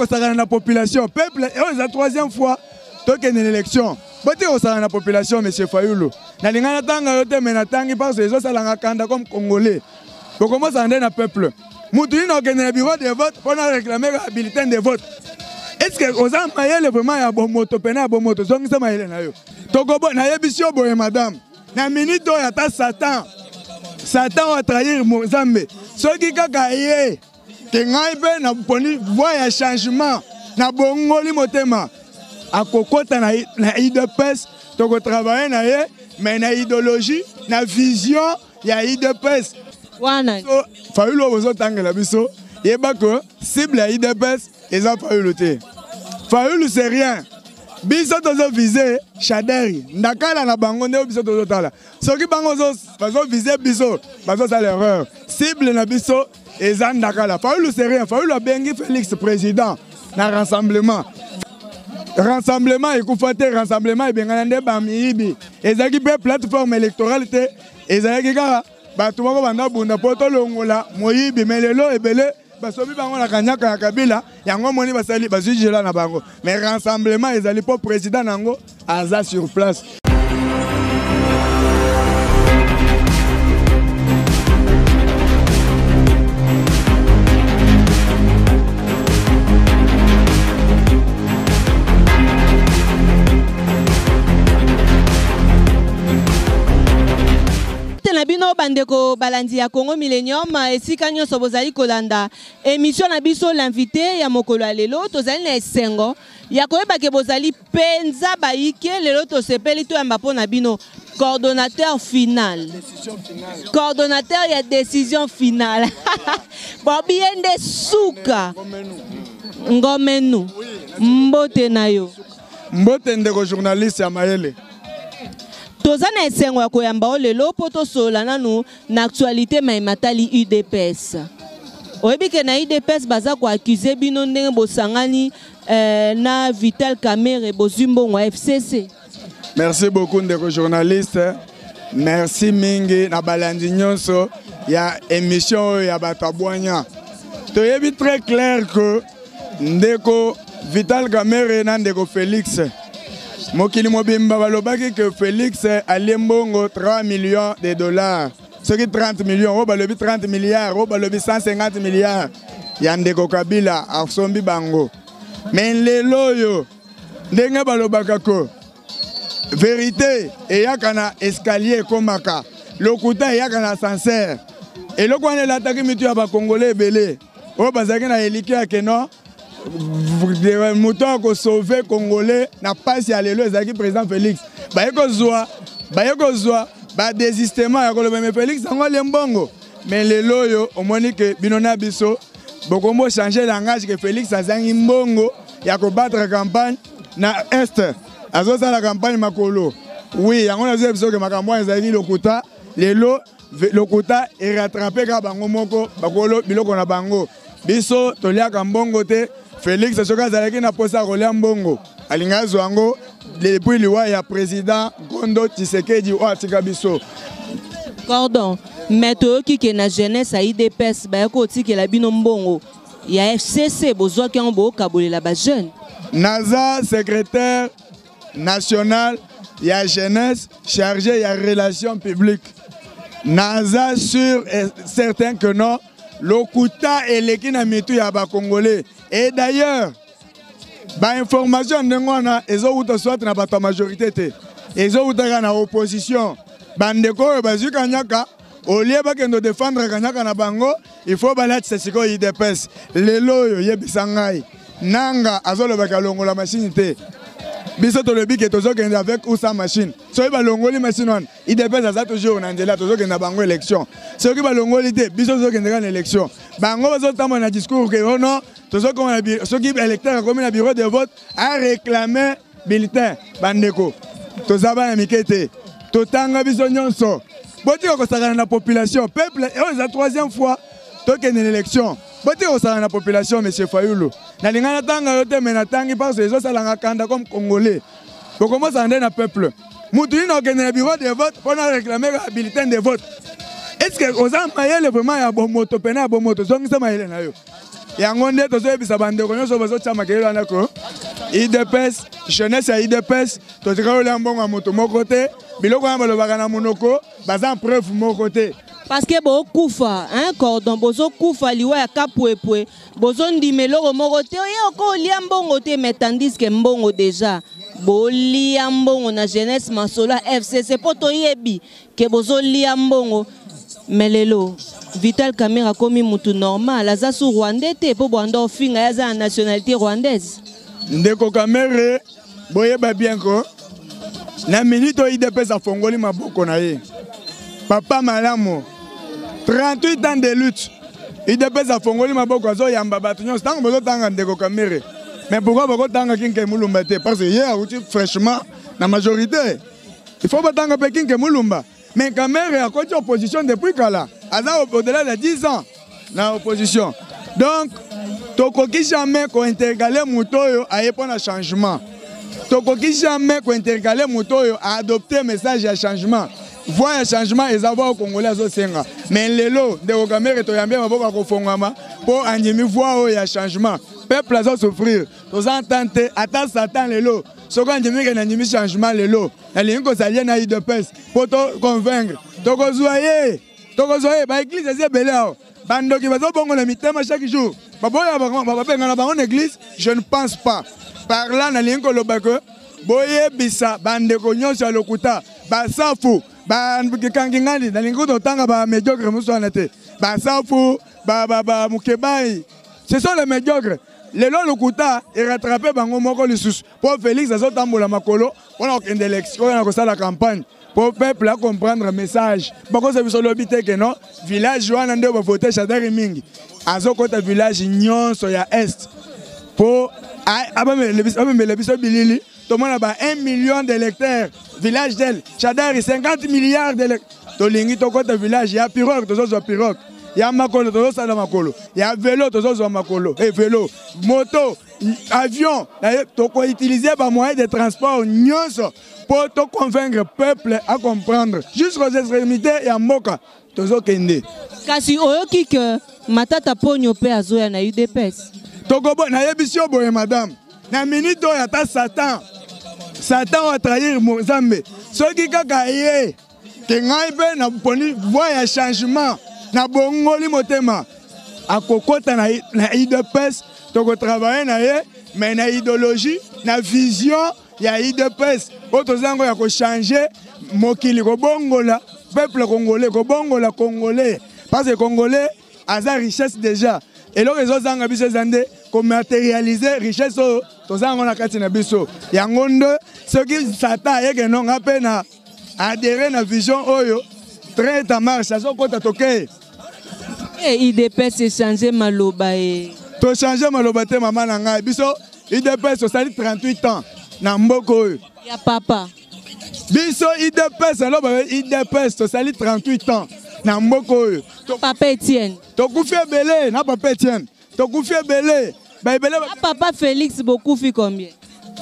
on la population. Peuple, c'est la troisième fois que nous avons une élection. Boti on la population, M. Fayoulou. Na lingana tanga yote menatangi parce que les autres salanga kanda comme Congolais. Pour commencer à le peuple. Moutouine a gagné le bureau de vote pour réclamer le bulletin de vote. Est-ce que aux Amayel vraiment y a bon moto pena bon moto zongi ça maïle na yo. Tokobo na yebisio boye madame. Na minute o yata Satan. Satan va trahir Mozambe. Ceux qui kakaye que ngai pe na poni voie changement na bongoli motema. A kokota na IDPS toko travailler na ye mais na idéologie na vision ya IDPS. Wana. So Fayoulou bozo tangela biso yeba ko cible ya IDPS eza Fayoulou te. Fayoulou c'est rien. Biso tozo viser Chaderi. Ndakala na bango nde biso tozo tala. Soki bango bazo viser biso bazo sa l'erreur. Cible na biso eza Ndakala. Fayoulou c'est rien. Fayoulou a bengi Félix président na rassemblement. Rassemblement et Koufate, rassemblement et Bengalande Bamibi. Ezaki pe plateforme électorale te. Ezaki kaka batu moko banda bunda poto longola moyibi melelo ebele basobi bango na kanyaka ya Kabila yango moni basali bazujela na bango. Mais rassemblement ezali po président nango aza sur place. Bino bandeko balandi ya Congo Millennium esika nyonso bozali kolanda émission na biso l'invité ya mokolo ya lelo tozali na esengo ya koyeba ke bozali penza baike lelo tosepeli to yamba pona bino coordonnateur final. Coordonnateur ya décision finale. Bobiende suka ngomenu mbote na yo mbote ndeko journaliste ya Mayele. Tozana esengo ya koyamba lelo poto sola nanu na actualité maimatali UDPS. Oyebike na UDPS baza ko accuser bino ndenge bosangani na Vital Kamerhe bozumbongo FCC. Merci beaucoup ndeko journaliste. Merci mingi na balandi nyonso ya émission ya batabwanya. Toyebi très clair que ndeko Vital Kamerhe na ndeko Félix Mokili Mobimba balobaki que Félix aliembongo 3 millions de dollars. Ce qui 30 millions, au balobi 30 milliards, au balobi 150 milliards. Yandeko Kabila asombi bango. Mais les loyo, ndenge balobaka ko vérité et yakana escalier komaka. Lokuta yakana ascenseur. Et le kwane l'attaque mitu ya ba Congolais belé. O bazaki na eliki ke non. Mouton ko sauver Congolais na passe ya lelo ezaki président Félix bayeko zwa ba désistement ya koloba mais Félix ngo lembongo mais lelo yo omoni ke binona biso bokombo changer langage que Félix azangi mbongo ya ko battre campagne na est azosa la campagne makolo oui yango na biso ke makambo ezali lokuta lelo lokuta et rattraper ka bango moko bakolo biloko na bango biso toliaka mbongo te. Félix Soka Zalaki na posa rolia mbongo. Alinga zwango depuis liwa ya président Gondo Tshisekedi o atika biso. Cordon, meto ki ke na jeunesse a IDPS ba ko tikela bino mbongo. Ya FCC bozwa ki mbo kabolela ba jeune. Naza secrétaire national ya jeunesse chargé ya relations publiques. Naza sûr et certain que non. Lokuta eleki na mitu ya ba Congolais. Et d'ailleurs, ba information ndengona ezo uta soit na ba majorité ezo uta na opposition. Bandeko bazuka nyaka au lieu ba kendo défendre kanyaka na bango, il faut balati siko IDPS. Lelo yo yebisangai. Nanga azolo ba kalongola machine te. Biso to le bike tozo kende avec ou sans machine. So ba longoli machine on. IDPS aza toujours na ndela tozo kende bango élection. So ki ba longoli te biso tozo kende na élection. Bango bazo tamo na discours que oh non, tozo comme ceux qui électeurs comme na bureau de vote a réclamé bulletin bandeko. Toza ba mikete. Totanga biso nyonso. Boti ko sakana na population peuple c'est la troisième fois to kende élection. Boti ko sakana na population M. Fayoulou. Na lingana tanga yote menatangi parce que les autres salanga kanda comme Congolais. Pour commencer à le peuple. Moutouine a gagné le bureau de vote pour réclamer le bulletin de vote. Est-ce que aux Amayel vraiment y a bon moto pena bon moto zongi ça maïle na yo. yango nde tozoyebisa bandeko nyonso bazotyama kelelo wana ko IDPS jeunesse ya IDPS totika olia mbongo ya moto moko te biloko wana balobaka na monoko baza preuve moko te parce que bokufa hein cordon bozo kufa liwa ya kapwepwe bozo ndimelo moko te oye oko lia mbongo te mais tandis que mbongo déjà bolia mbongo na jeunesse masolo FCC poto yebi ke bozo lia mbongo melelo Vital Kamerhe komi mutu normal aza su rwandais te po bwanda ofinga yaza na nationalité rwandaise ndeko Kamerhe boyeba bien ko na minute IDPS afongoli maboko na ye papa malamu 38 ans de lutte IDPS afongoli maboko azo yamba bato nyonso tango bozo tanga ndeko Kamerhe mais pourquoi boko tanga Kinke Mulumba te parce que hier outi fraîchement la majorité il faut pas tanga pe Kinke Mulumba mais Kamerhe a côté opposition depuis kala aza au-delà de 10 ans na opposition donc tokoki jamais ko intercaler mutoyo ayepo na changement tokoki jamais ko intercaler mutoyo a adopter message ya changement voix ya changement ezava au Congolais azo senga mais lelo ndeko Kamerhe to yambia maboko ko fongama po andimi voix ya changement peuple azo souffrir to entente ata satan lelo soko andimi ke na ndimi changement lelo na lingo salie na IDPS po to convaincre tokozwaye ba église ezi ebele ao bandoki bazo bongo na mitema chaque jour baboya babenga na bango église je ne pense pas par là na lingo lobako boyebisa bandeko nyonso ya lokuta basafu bakangingani na lingo totanga ba médiocre muswana te basafu ba mukebai ce sont les médiocres lelo lokuta et rattraper bango moko lisusu pour Félix azotambola makolo on a okende élection on a kosala campagne pour peuple à comprendre le message bako ça biso lobité que non village wana nde ba voter Chadari mingi azokota village nyonso ya est pour abamele biso bilili to mona ba 1 million d'électeurs village d'elle Chadari 50 milliards d'électeurs to lingi to kota village ya pirogue to zo pirogue ya makolo to sala makolo ya vélo to zo makolo et vélo moto avion to ko utiliser ba moyens de transport nyonso pour te convaincre le peuple à comprendre jusqu'aux extrémités ya mboka to zo kende kasi oyoki que matata ponyo pe azoya na UDPS tokobo na yebisio boye madame na minute ya ta Satan va trahir Nzambe soki kaka ye ke ngai pe na poni voix ya changement na bongoli motema akokota na IDPS toko travailler na ye mais na idéologie na vision ya IDPS otozango ya ko changer mokili ko bongola peuple congolais ko bongola congolais parce que congolais aza richesse déjà et lo rezo zanga biso zande ko matérialiser richesse tozango na kati na biso yango ndo soki Satan yeke nonga pe na adhérer na vision oyo très ta marche azo kota toke et IDPS changer maloba e to changer maloba te mama na ngai biso IDPS osali 38 ans na mboko oyo ya papa biso IDPS aloba IDPS tosali 38 ans na mboko oyo papa Etienne tokufi ebele na papa Etienne tokufi ebele ba ebele papa Félix bokufi combien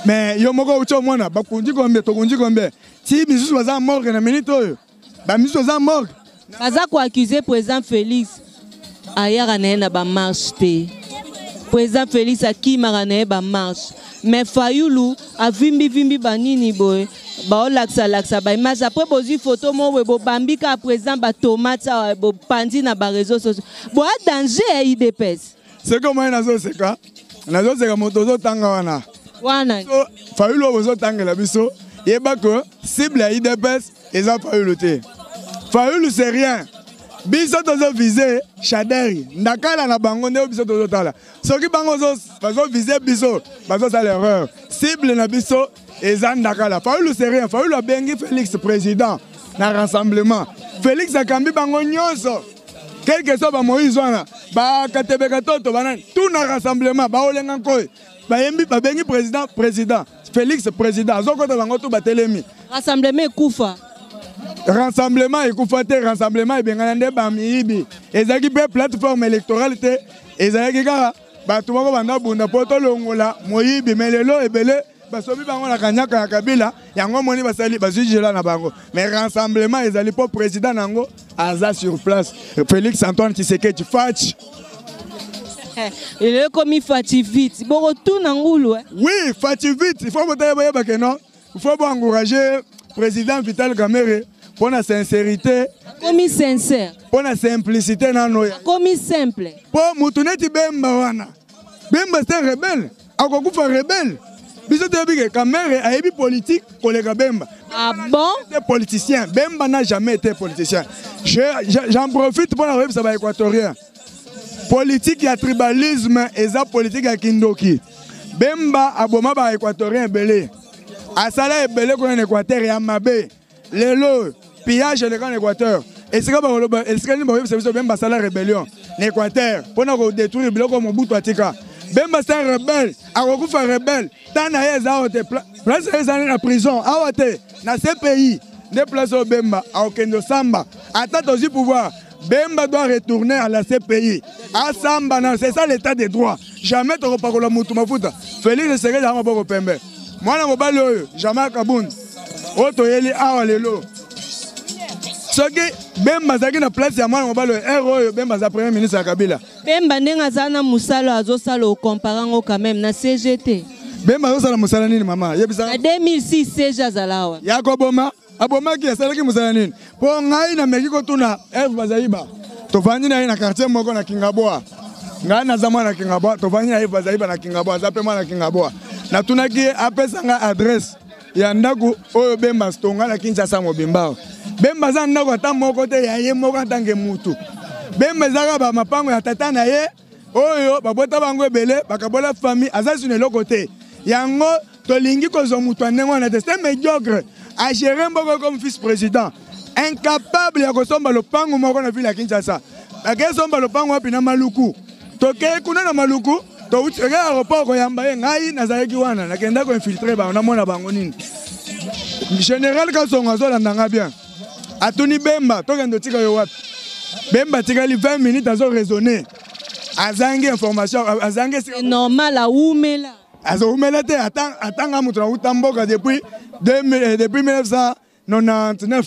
mais yo moko ucho mona bakundi combien tokundi combien ti misusu baza mort na minute oyo ba misusu baza mort baza ko accuser président Félix ayara na ba marche te président Félix akimaka na ba marche mais Fayulu avimbi banini boy ba laksa ba image après bozwi photo mo we bo bambika président ba tomate bo pandi na ba réseaux sociaux bo a danger à IDPS c'est comment nazo seka moto zo tanga wana so Fayulu bozo tanga la biso yeba ko cible à IDPS eza Fayulu te Fayulu c'est rien biso tozo viser Chadari ndakala na bango nde biso tozo tala soki bango bazo viser biso bazo sala erreur cible na biso eza ndakala Fayulu c'est rien Fayulu abengi Félix président na rassemblement Félix akambi bango nyonso quel que soit ba Moïse wana ba katebeka toto banani tout na rassemblement ba olenga nkoy ba yembi ba bengi président Félix président azokota bango tout batelemi rassemblement ekufa rassemblement ekufate rassemblement ebengana nde bamiyibi ezaki pe plateforme électorale te ezalaki kaka bato moko banda bunda po tolongola moyibi mais lelo ebele basobi bango na kanyaka ya kabila yango moni basali bazwijela na bango mais rassemblement ezali po président nango aza sur place Félix Antoine Tshisekedi Fachi Il est comme il fait vite. Bon, retourne en goulou. Oui, fait vite. Il faut que non. Il faut encourager le président Vital Kamerhe pour la sincérité. Comme il sincère. Pour la simplicité. Comme il simple. Pour Moutouneti Bemba wana. Bemba c'est un rebelle. Ako kufa rebelle. Biso te bige Kamerhe a ébi politique collègue Bemba. Ah bon? Des politiciens. Bemba n'a jamais été politicien. J'en profite pour la revue ça va équatorien. Politique ya tribalisme et ça politique ya kindoki. Bemba aboma ba équatorien belé. Asala belé ko en Équateur ya mabe. Lelo pillage le grand Équateur. Et c'est comme Bemba sala rébellion. L'Équateur pour nous détruire biloko Mobutu atika. Bemba c'est un rebelle, Arokufa rebelle. Tant na yeza ote place yeza na prison, awote na ce pays. Des places au Bemba, à Okendo Samba. Attends aussi pouvoir. Bemba doit retourner à la CPI. À Samba, c'est ça l'état des droits. Jamais tu ne vas pas Moutou Mafuta. Félix Segue dans mon pembe. Moi, je ne vais pas jamais Kaboun. Oto Yeli Awalelo. Ce qui Bemba Zaki na place, moi, je vais héros. Bemba za premier ministre à Kabila. Bemba Nenga Zana Moussalo Azosalo comparant quand même na CGT. Bemba Azosalo Moussala Nini, maman. En 2006, CG Zalawa. Yakoboma. Abomaki asalaki musala nini po ngai na meki ko tuna F Bazaiba to vanyi na quartier moko na Kingaboa ngai na zama na Kingaboa to vanyi na F Bazaiba na Kingaboa zape na Kingaboa na tunaki apesa nga adresse ya ndaku oyo Bemba stonga na Kinshasa mobimba Bemba za ndako ata moko te ya ye moko tange mutu Bemba zaka ba mapango ya tata na ye oyo babota bango ebele bakabola famille azasune lokote yango tolingi kozo mutu anengo na te c'est médiocre à gérer comme vice-président, incapable de consommer le pain ou mon ville à Kinshasa. La question de le pain ou à Maluku. Toké kuna na Maluku, to utsega aéroport ko yamba ngai na zaiki wana na kenda ko infiltrer ba na mona bango nini. Général Kasonga zo landanga bien. Atuni Bemba to kendo tika yo wapi. Bemba tika li 20 minutes azo raisonner. Azangi information, azangi normal à oumela. Azo oumela te atanga mutu na utamboka depuis 1999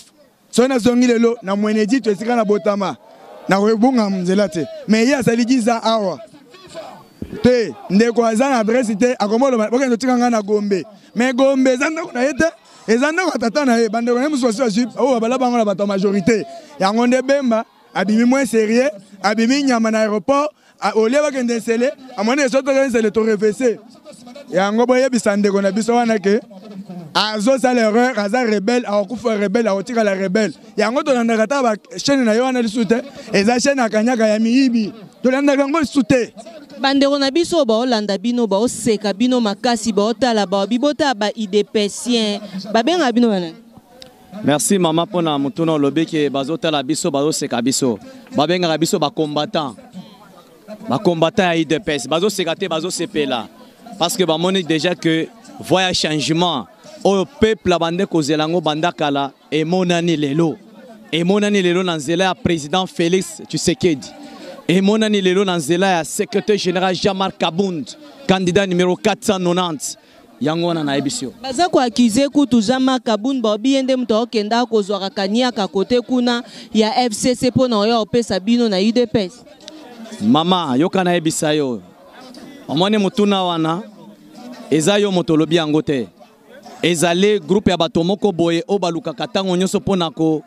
sona zongi lelo na mwenedi to esika na botama na webunga mzela te mais ya saligiza awa te ndeko azana adresse te akomolo boka ndo tikanga na Gombe mais Gombe zanda na yete ezanda ko tata na ye bande ko muso so o bala bango na bato majorité yango nde Bemba abimi moins sérieux abimi nyama na aéroport ole ba kende sele amone so to kende to reverser yango boye bisande ko na biso wana ke azo sa l'erreur aza rebelle akufa rebelle aotika la rebelle yango to nanda kata ba chaîne na yo wana lisute eza chaîne akanyaka ya miyibi to nanda kango lisute bande ko na biso ba olanda bino ba oseka bino makasi ba otala ba bibota ba idepesien ba benga bino wana. Merci maman pona mutuna lobi ke bazotala biso ba oseka biso ba benga biso ba combattant ya IDPS bazo sekate bazo sepela parce que ba moni déjà que voyage changement au peuple la bande kozelango bandakala et monani lelo nanzela ya président Félix Tshisekedi et monani lelo nanzela ya secrétaire général Jean-Marc Kabound candidat numéro 490 yango na ebisio baza ko accuser kutu Jean-Marc Kabound ba biende mto okenda kozwaka kaniaka kote kuna ya FCC pona yo opesa bino na UDPS. Mama yoka na ebisa yo omone mutuna wana ezayo motolobi yango te ezale groupe ya bato moko boye o baluka katango nyoso pona ko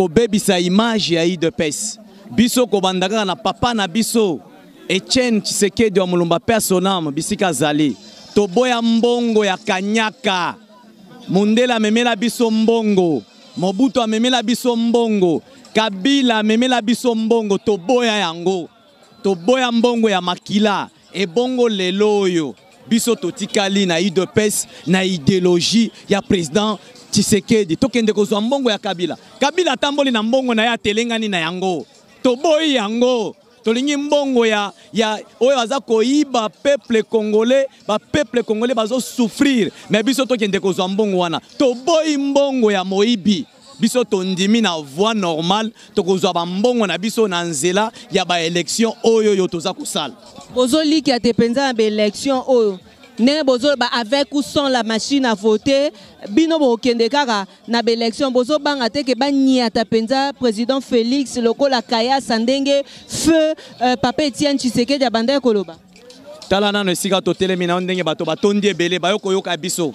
bebisa image ya UDPS biso ko bandaka na papa na biso Etienne Tshisekedi wa Mulumba personnam bisika zali to boya mbongo ya kanyaka Mundela memela biso mbongo Mobutu amemela biso mbongo Kabila memela biso mbongo to boya yango to boya mbongo ya makila e bongo leloyo biso totikali na UDPS na idéologie ya président Tshisekedi tokende kozwa mbongo ya Kabila tamboli na mbongo na ya telengani na yango to boyi yango tolingi mbongo ya oyo aza koiba peuple congolais bazo souffrir mais biso tokende kozwa mbongo wana to boyi mbongo ya moibi biso tondimi na voie normale tokozwa ba mbongo na biso na nzela ya ba élection oyo yo toza kosala bozoliki ate penza na ba élection oyo ne bozo ba avec ou sans la machine à voter bino bo kende kaka na élection bozo banga te ke ba niata penza président Félix lokola Kaya Sandenge feu papa Etienne Tshisekedi abanda koloba tala nano esika totelemi na ndenge bato batondi ebele bayokoyoka biso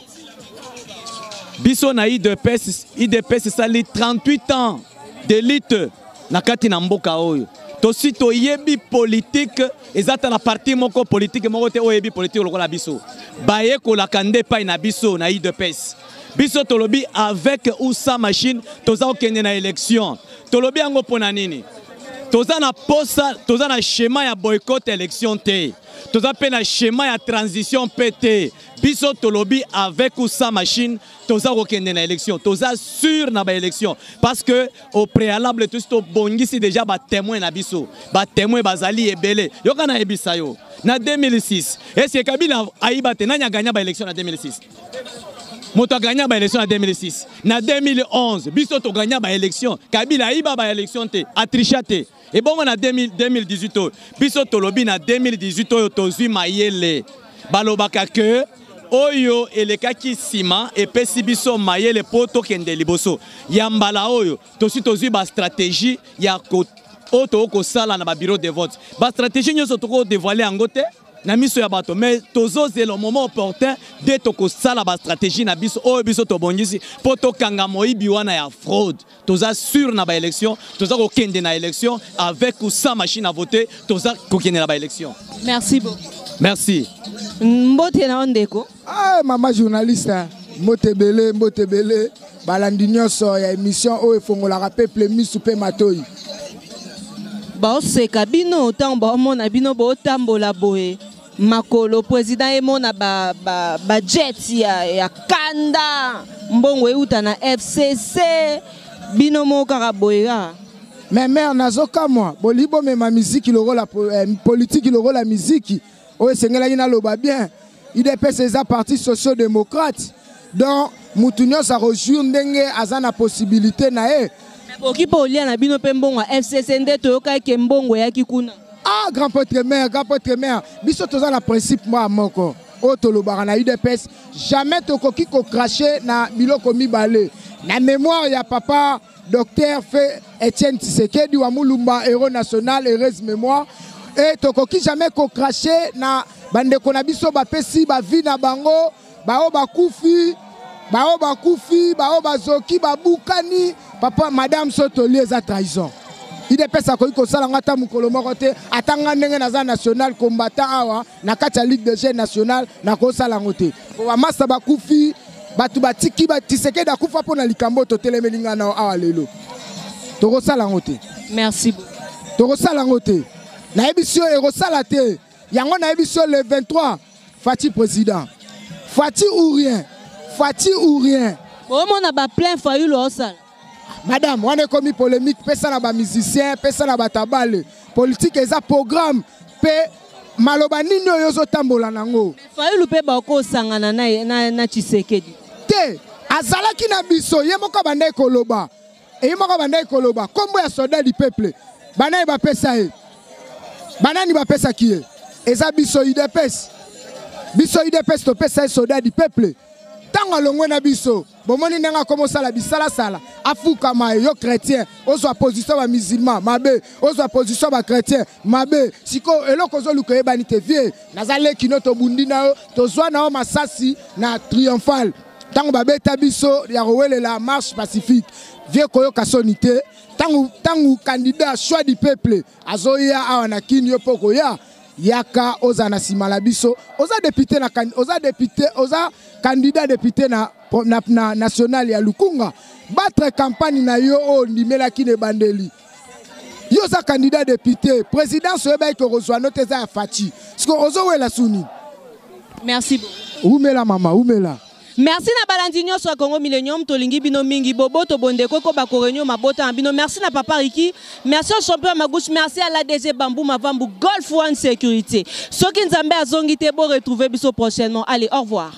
biso na IDPS sali 38 ans d'élite na kati na mboka oyo tosi toyebi politique ezata na parti moko politique moko te oyebi politique lokola biso baye kolaka nde pai na biso na IDPS biso tolobi avec ou sans machine toza okende na élection tolobi yango pona nini toza na posa toza na schéma ya boycott élection te toza pe na schéma ya transition PT biso tolobi avec ou sans machine toza okende na élection toza sûr na ba élection parce que au préalable tout to bongisi déjà ba témoin na biso ba témoin bazali ebele yoka na ebisa yo na 2006 est-ce que Kabila aiba te nanya gagna ba élection na 2006 moto gagna ba élection na 2006 na 2011 biso to gagna ba élection Kabila aiba ba élection te atricha te et bon on a 2018 biso tolobi na 2018 oyo tozwi mayele balobaka que oyo elekaki sima epesi biso mayele poto kende liboso ya mbala oyo tosi tozwi ba stratégie ya oto ko sala na ba bureau de vote ba stratégie nyoso toko dévoiler yango te na miso ya bato mais tozo c'est le moment opportun de toko sala ba stratégie na biso oyo biso to bongisi poto kanga moyibi wana ya fraude toza sûr na ba élection toza ko kende na élection avec ou sans machine à voter toza ko kende na ba élection. Merci beaucoup. Merci. Mbote na ondeko. Ah mama journaliste mbotebele balandi nyonso ya émission oyo fongola peuple misu pe matoi. Ba oseka bino tambo mona bino bo tambola boye. Makolo président emona ba jet ya kanda mbongo euta na FCC bino mo kaka boyera. Mais mère nazoka moi bolibo me ma musique lokola politique lokola musique oyo sengela ina loba bien IDPS eza parti socio-démocrate donc mutu nyonso akojour ndenge aza na possibilité na ye bokipa olia na bino pe mbongo FCC nde toyoka ke mbongo yaki kuna. Ah grand potre mère biso toza na principe moi moko o tolobaka na UDPS jamais tokoki ko cracher na biloko mibale na mémoire ya papa docteur Etienne Tshisekedi wa Mulumba héros national heureuse mémoire et tokoki jamais ko cracher na bandeko na biso bapesi ba vie na bango bao bakufi bao bazoki babukani papa madame Sotoli eza trahison IDPS akoki kosala ngata mukolo moko te atanga ndenge naza national combattant awa na kati ya ligue de jeunes national na kosala ngote ba masa bakufi batu batiki Tshisekedi akufa pona likambo to telemelinga na awa lelo tokosala ngote. Merci beaucoup. Tokosala ngote na ebisio ekosala te yango na ebisio le 23 Fati président Fati ou rien bon na ba plein fayu lo osala. Madame, on est commis polémique, pesa na ba musicien, pesa na ba tabale. Politique eza programme pe maloba nini yozo tambola nango. Fayu pe ba ko sangana na Tshisekedi. Te, azalaki na biso ye moko banda ekoloba. E ye moko banda ekoloba, kombo ya soldat du peuple. Bana ba pesa e. Banani ba pesa ki e. Eza biso IDPS. Biso IDPS to pesa soldat du peuple. Tango longwe na biso bomoni nenga komo sala bisala sala afuka ma yo chrétien ozo opposition ba musulman mabe ozo opposition ba chrétien mabe siko eloko zo luko ebani te vie nazale kino to bundi na to zwa na o masasi na triomphal tango babeta biso ya rowele la marche pacifique vie koyo kasonité tango candidat choix du peuple azoya awa na kini yo poko ya yaka oza na simala biso oza député oza candidat député na national ya Lukunga battre campagne na yo o ndimela kine bandeli yo za candidat député président soyeba ko rejoindre notre za Fati parce que ozo wela suni. Merci beaucoup. Umela mama umela. Merci na balandi nyonso ya Congo Millennium tolingi bino mingi boboto bondeko ko bakorenyo mabota bino. Merci na papa Riki, merci au champion Magouche, merci à l'ADG Bambou Mavambu Golf One Sécurité. Soki nzambe azongi te bo retrouver biso prochainement. Allez, au revoir.